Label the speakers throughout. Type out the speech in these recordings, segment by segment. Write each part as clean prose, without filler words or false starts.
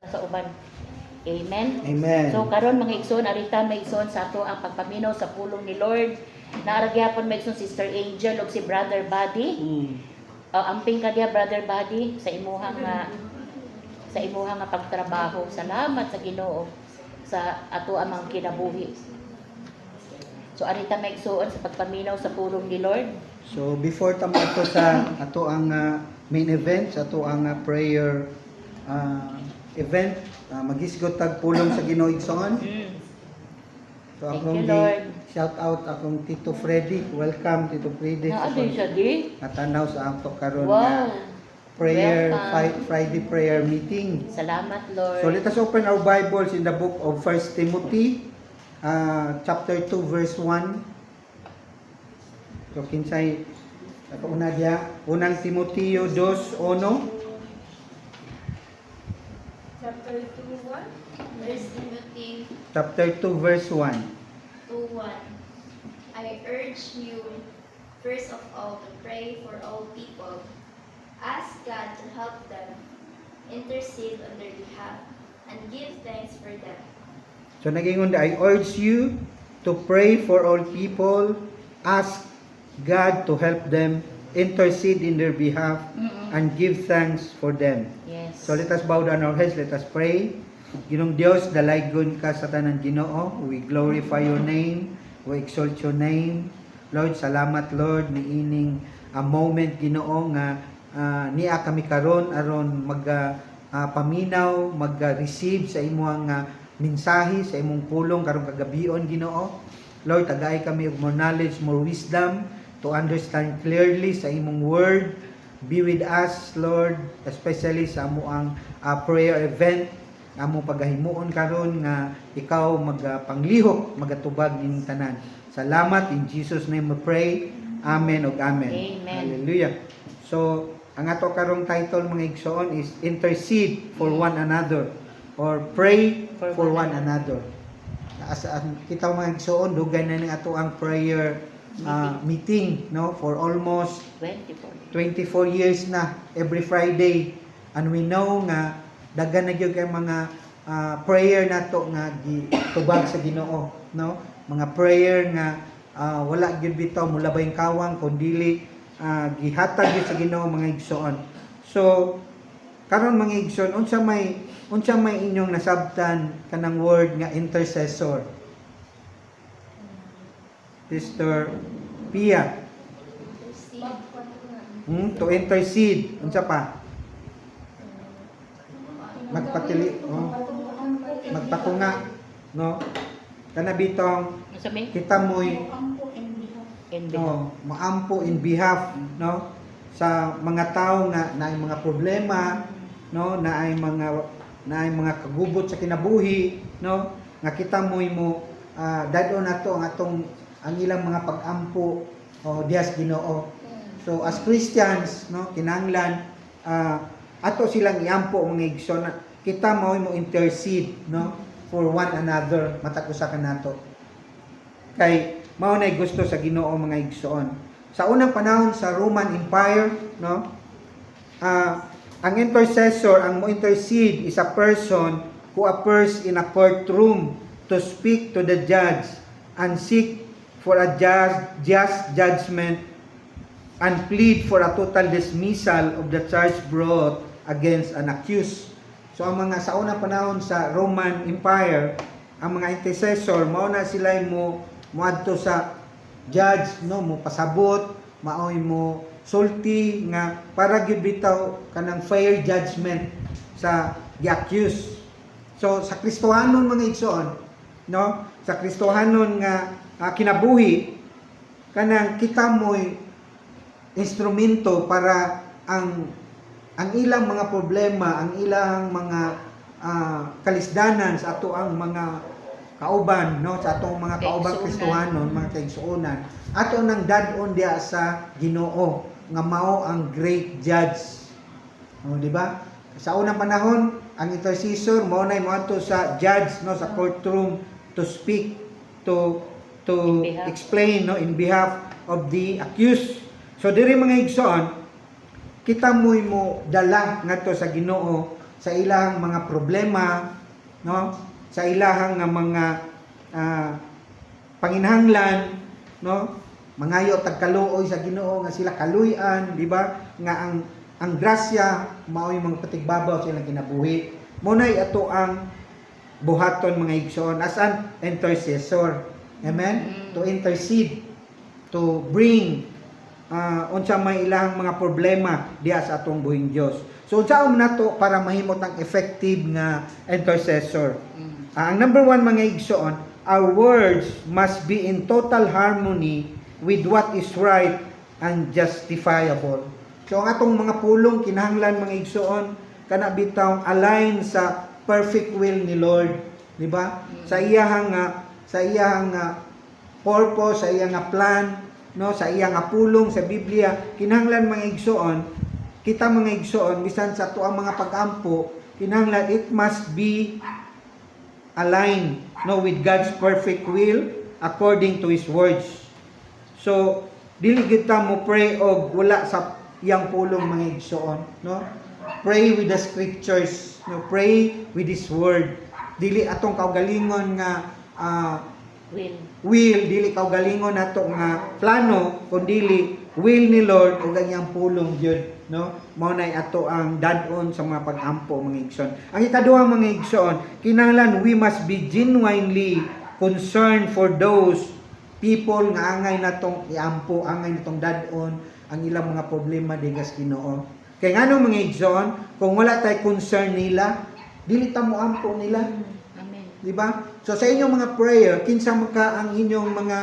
Speaker 1: sa uban. Amen.
Speaker 2: Amen.
Speaker 1: So karon mga igsoon, arita may igsoon sa ato ang pagpaminaw sa pulong ni Lord. Naaragyapon may igsoon Sister Angel ug si Brother Buddy. Amping ka diya Brother Buddy sa imuhang nga pagtrabaho. Salamat sa Ginoo sa ato ang mga kinabuhi. So arita may igsoon sa pagpaminaw sa pulong ni Lord.
Speaker 2: So before tamo ato sa ato ang main event, sa ato ang prayer event, magisgot tag pulong sa Ginoo igsoon. So
Speaker 1: Thank
Speaker 2: akong
Speaker 1: you, Lord.
Speaker 2: shout out akong Tito Freddy. Welcome Tito Freddy sa
Speaker 1: Naadi siya di.
Speaker 2: natanaw sa ato karon
Speaker 1: Wow.
Speaker 2: nga prayer
Speaker 1: Welcome.
Speaker 2: Friday prayer meeting.
Speaker 1: Salamat Lord.
Speaker 2: So let us open our Bibles in the book of 1 Timothy chapter 2 verse 1. So kinsay ako una diya, unang Timoteo 2:1.
Speaker 3: Chapter 2:1.
Speaker 4: First Timothy
Speaker 2: Chapter 2 verse 1.
Speaker 4: 2:1. I urge you, first of all, to pray for all people. Ask God to help them, intercede on their behalf, and give thanks for them.
Speaker 2: So nagingon I urge you to pray for all people, ask God to help them, intercede in their behalf, and give thanks for them.
Speaker 1: Yes.
Speaker 2: So let us bow down our heads, let us pray. Ginong Dios, dalaygon ka sa tanan Ginoo. We glorify your name, we exalt your name. Lord, salamat Lord ni ining a moment Ginoo nga niya kami karon aron paminaw, mag-receive sa imong mensahe, sa imong pulong karong kagabion Ginoo. Lord, tagay kami og more knowledge, more wisdom to understand clearly sa imong word. Be with us, Lord, especially sa amuang prayer event, amo pagahimuon karon nga ikaw magpanglihok, magatubag ning tanan. Salamat, in Jesus name we pray. Amen ug amen.
Speaker 1: Amen.
Speaker 2: Hallelujah. So, ang ato karong title mga igsoon is intercede for one another or pray for one another. As kita mga igsoon dugay na ni ato ang prayer meeting no for almost 24 years na every Friday, and we know nga daghan na gyud kay mga prayer nato nga gitubag sa Ginoo no, mga prayer nga wala gyud bitaw mulabayng kawang kundi gihatag gyud sa Ginoo mga igsoon. So karon mga igsoon, unsa may inyong nasabtan kanang word nga intercessor? Sister Pia. To intercede. Unsa pa? Magpatunga. No? Kana bitong
Speaker 1: Sabi?
Speaker 2: kita mo'y maampo in behalf no sa mga tao nga naay mga problema no, naay mga kagubot sa kinabuhi no, nga kita mo'y dadon nato ang ilang mga pag-ampo dias Ginoo. So as Christians no, kinahanglan ato silang iampo mga igsoon, kita mo intercede no for one another matag usa kanato. Kay mao nay gusto sa Ginoo mga igsoon. Sa unang panahon sa Roman Empire no, ang intercessor, ang mo intercede is a person who appears in a courtroom to speak to the judge and seek for a just judgment and plead for a total dismissal of the charge brought against an accused. So ang mga sa unang panahon sa Roman Empire, ang mga intercessor mao na sila moadto sa judge no, mo pasabot, maoy mo sulti nga para gyud bitaw kanang fair judgment sa gi-accused. So sa Kristohanon mga igsoon no, sa Kristohanon nga kinabuhi kanang kita mo'y instrumento para ang ilang mga problema, ang ilang mga kalisdanan sa ato ang mga kauban no, sa atong mga kaubang Kristohanon, mga kaigsuonan, ato nang dadon diya sa Ginoo nga mao ang great judge. Di ba? Sa unang panahon, ang intercessor mao nay moadto sa judge no, sa courtroom to speak to explain no in behalf of the accused. So diri mga igsoon, kita mo dala ngadto sa Ginoo sa ilahang mga problema, no? Sa ilahang nga mga panginahanglan, no? Mangayo tagkaluoy sa Ginoo nga sila kaluy-an, di ba? Nga ang grasya mao'y mga patigbabaw sa ilang kinabuhi. Munay ato ang buhaton mga igsoon as an intercessor. Amen? To intercede, to bring unsa may ilang mga problema diha sa atong buhing Dios. So unsaon nato para mahimot ang effective nga intercessor? Ang number one mga igsoon, our words must be in total harmony with what is right and justifiable. So ang atong mga pulong kinahanglan mga igsoon kana bitaw align sa perfect will ni Lord, di ba? Sa iyang purpose, sa iyang plan, no, sa iyang pulong sa Biblia, kinahanglan mga igsoon, kita mga igsoon bisan sa tuang mga pag-ampo, kinahanglan it must be aligned, no, with God's perfect will according to His words. So dili kita mo pray og wala sa iyang pulong mga igsoon, no? Pray with the scriptures, no? Pray with His word. Dili atong kaugalingon nga will, dili kaugalingon nato nga plano, kundi will ni Lord ug ang iyang pulong gyud, no? Mao nay ato ang dad-on sa mga pag-ampo mga igsoon. Ang ikaduha mga igsoon, kinahanglan we must be genuinely concerned for those people nga angay natong iampo, angay natong dad-on ang ilang mga problema digas Ginoo. Kay ngano mga igsoon, kung wala tay concern nila, dili ta mo ampo nila.
Speaker 1: Amen.
Speaker 2: Di ba? So sa inyong mga prayer, kinsa maka ang inyong mga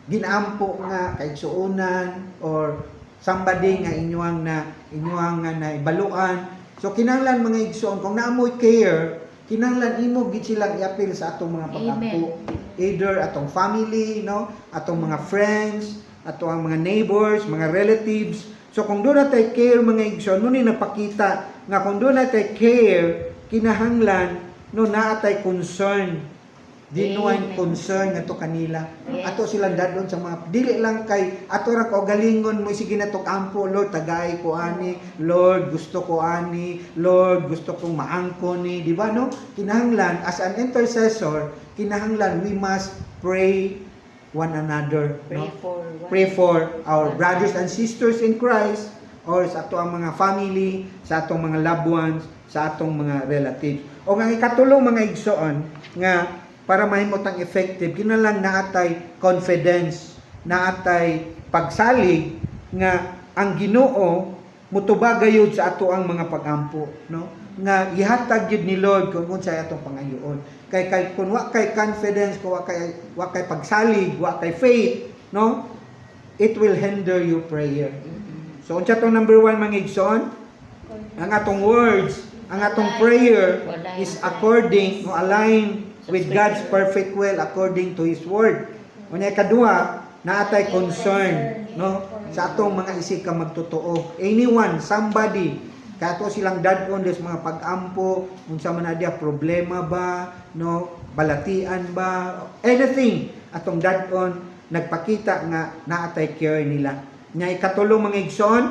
Speaker 2: ginampo nga kaigsuonan or somebody nga inyong na ibaluan. So kinahanglan mga igsoon kung naamoy care, kinahanglan imo gid silang i-appeal sa atong mga pag-ampo. Either atong family, no, atong mga friends, ato ang mga neighbors, mga relatives. So kung doon natin care mga igsoon, nuni napakita nga kung doon natin care, kinahanglan no naatay concern, genuine concern nga to kanila. Ato silang dadon sa mga dili lang kay ato ra kaugalingon mo sige na to ampo, Lord tagay ko ani, Lord gusto ko ani, Lord gusto kong maangkon ni, di ba no? Kinahanglan as an intercessor, kinahanglan we must pray one another, no? Pray for our brothers and sisters in Christ or sa ato ang mga family, sa atong mga loved ones, sa atong mga relatives. O nga ikatulo mga igsoon nga para mahimot ang effective, kinahanglan naatay confidence, naatay pagsalig nga ang Ginoo mutuba gayud sa ato ang mga pag-ampo, no? Nga ihatag gyud ni Lord kung unsay atong pangayoon. Kay kung wa kay confidence, kung wa kay pagsalig, wa kay faith, no? It will hinder your prayer. So unsa tong number one mga igsoon? Ang atong words, ang atong prayer is according no align with God's perfect will according to His word. Unya kadua, naatay concern, no, sa atong mga isig ka magtotoo. Anyone, somebody, kato silang dadon des mga pag-ampo, unsa man adya problema ba, no, balatian ba, anything atong dadon nagpakita nga naatay care nila. Nya ikatulong mga igsoon,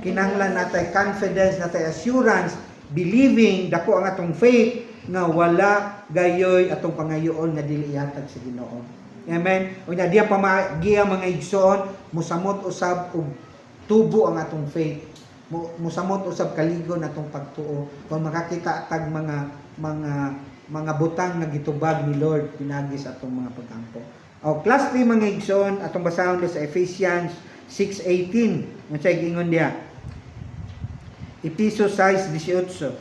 Speaker 2: kinahanglan natay confidence, natay assurance, believing dako ang atong faith nga wala gayoy atong pangayoon nga dili ihatag sa Ginoo. Amen. Unya diya pamagiya mga igsoon, musamot usab og tubo ang atong faith. Musamot usab kaligon atong pagtuo. Kung makakita tag mga butang nga gitubag ni Lord pinagi sa atong mga pag-ampo. O class 3 mga igsoon, atong basahon sa Ephesians 6:18. Unsay giingon diya? Efesios 6:18.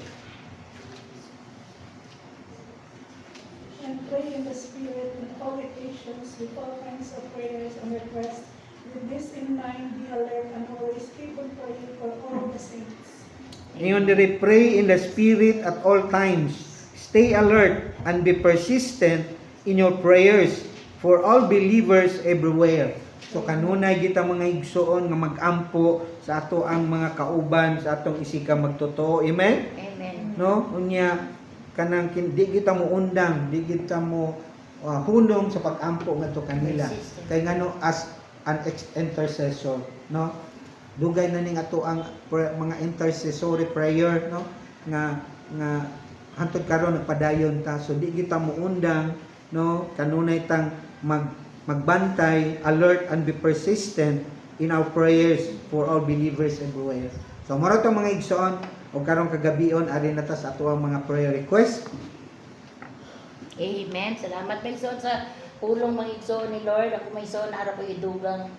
Speaker 3: And pray in the Spirit in all occasions with all kinds of prayers and requests. With this in mind, be alert and always keep on praying for all the saints.
Speaker 2: Ingon diri, pray in the Spirit at all times. Stay alert and be persistent in your prayers for all believers everywhere. So kanunay kita mga igsoon nga mag-ampo sa ato ang mga kauban sa atong isika magtotoo. Amen?
Speaker 1: Amen.
Speaker 2: No? Unya kanang di kita mo undang, di kita mo hunong sa pag-ampo ngadto kanila. Kay ngano as an intercessor, no? Dugay na ning ato ang mga intercessory prayer, no? nga hantod karon nagpadayon ta, so di kita mo undang, no, kanunay tang magbantay, alert and be persistent in our prayers for all believers everywhere. So moro tong mga igsoon, o karong kagabion ari na ta sa ato ang mga prayer request.
Speaker 1: Amen. Salamat may igsoon sa pulong mga igsoon ni Lord. Ako may igsoon ara ko idugang